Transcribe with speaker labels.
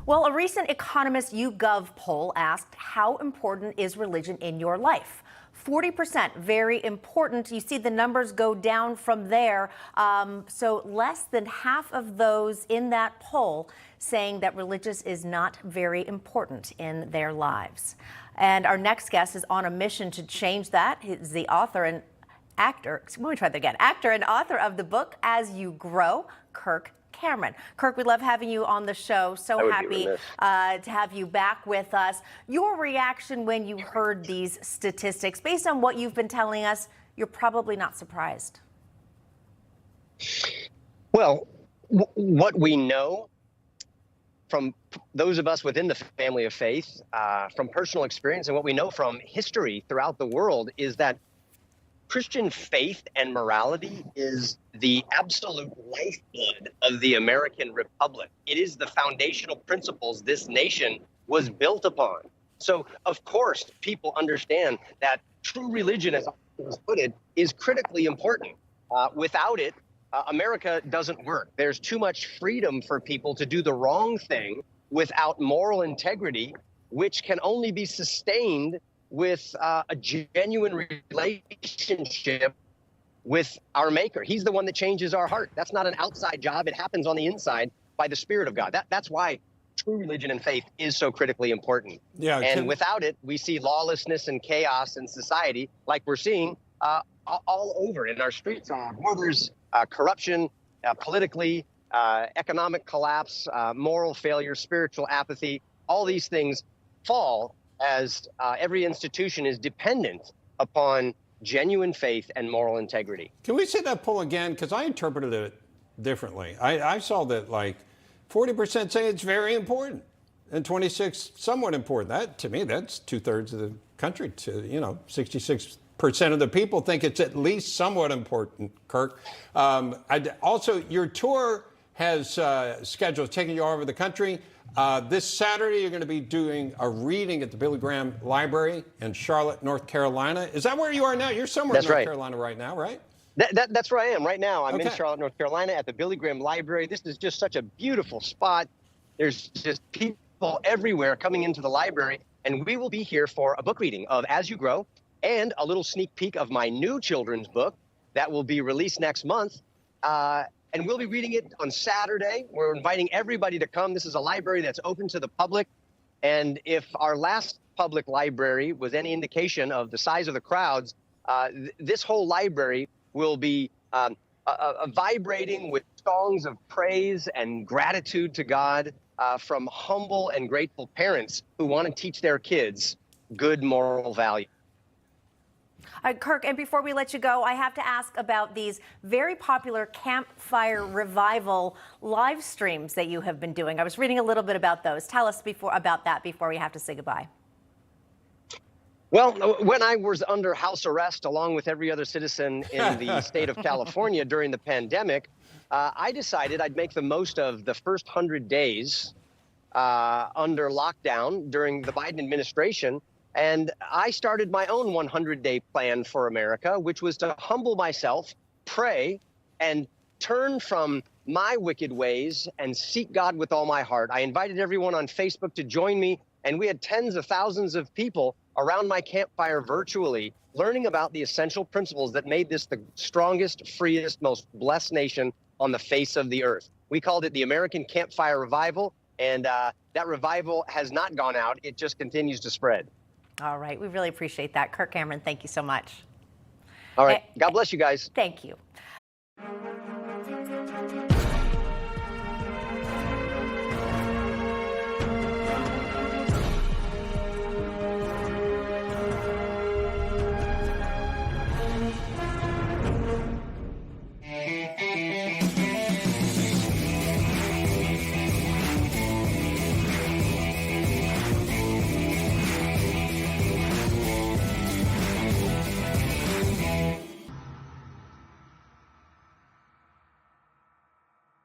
Speaker 1: Well, a recent Economist YouGov poll asked, how important is religion in your life? 40% very important. You see the numbers go down from there. So less than half of those in that poll saying that religious is not very important in their lives. And our next guest is on a mission to change that. He's the author and actor, let me try that again, actor and author of the book As You Grow, Kirk Cameron. Kirk, we love having you on the show. So happy to have you back with us. Your reaction when you heard these statistics, based on what you've been telling us, you're probably not surprised.
Speaker 2: Well, what we know from those of us within the family of faith, from personal experience, and what we know from history throughout the world is that Christian faith and morality is the absolute lifeblood of the American Republic. It is the foundational principles this nation was built upon. So, of course, people understand that true religion, as I was put it, is critically important. Without it, America doesn't work. There's too much freedom for people to do the wrong thing without moral integrity, which can only be sustained with a genuine relationship with our Maker. He's the one that changes our heart. That's not an outside job. It happens on the inside by the Spirit of God. That's why true religion and faith is so critically important. Yeah, and without it, we see lawlessness and chaos in society like we're seeing all over in our streets. There's corruption, politically, economic collapse, moral failure, spiritual apathy. All these things fall as every institution is dependent upon genuine faith and moral integrity.
Speaker 3: Can we say that poll again? Because I interpreted it differently. I saw that like 40% say it's very important and 26 somewhat important. That, to me, that's 2/3 of the country. 66% of the people think it's at least somewhat important, Kirk. Also, your tour has scheduled taking you all over the country. This Saturday, you're going to be doing a reading at the Billy Graham Library in Charlotte, North Carolina. Is that where you are now? You're somewhere in North Carolina right now, right?
Speaker 2: That's where I am right now. I'm in Charlotte, North Carolina at the Billy Graham Library. This is just such a beautiful spot. There's just people everywhere coming into the library. And we will be here for a book reading of As You Grow and a little sneak peek of my new children's book that will be released next month. And we'll be reading it on Saturday. We're inviting everybody to come. This is a library that's open to the public. And if our last public library was any indication of the size of the crowds, this whole library will be vibrating with songs of praise and gratitude to God from humble and grateful parents who want to teach their kids good moral values.
Speaker 1: Kirk, and before we let you go, I have to ask about these very popular campfire revival live streams that you have been doing. I was reading a little bit about those. Tell us about that before we have to say goodbye.
Speaker 2: Well, when I was under house arrest, along with every other citizen in the state of California during the pandemic, I decided I'd make the most of the first 100 days under lockdown during the Biden administration. And I started my own 100-day plan for America, which was to humble myself, pray, and turn from my wicked ways and seek God with all my heart. I invited everyone on Facebook to join me, and we had tens of thousands of people around my campfire virtually learning about the essential principles that made this the strongest, freest, most blessed nation on the face of the earth. We called it the American Campfire Revival, and that revival has not gone out. It just continues to spread.
Speaker 1: All right. We really appreciate that. Kirk Cameron, thank you so much.
Speaker 2: All right. God bless you guys.
Speaker 1: Thank you.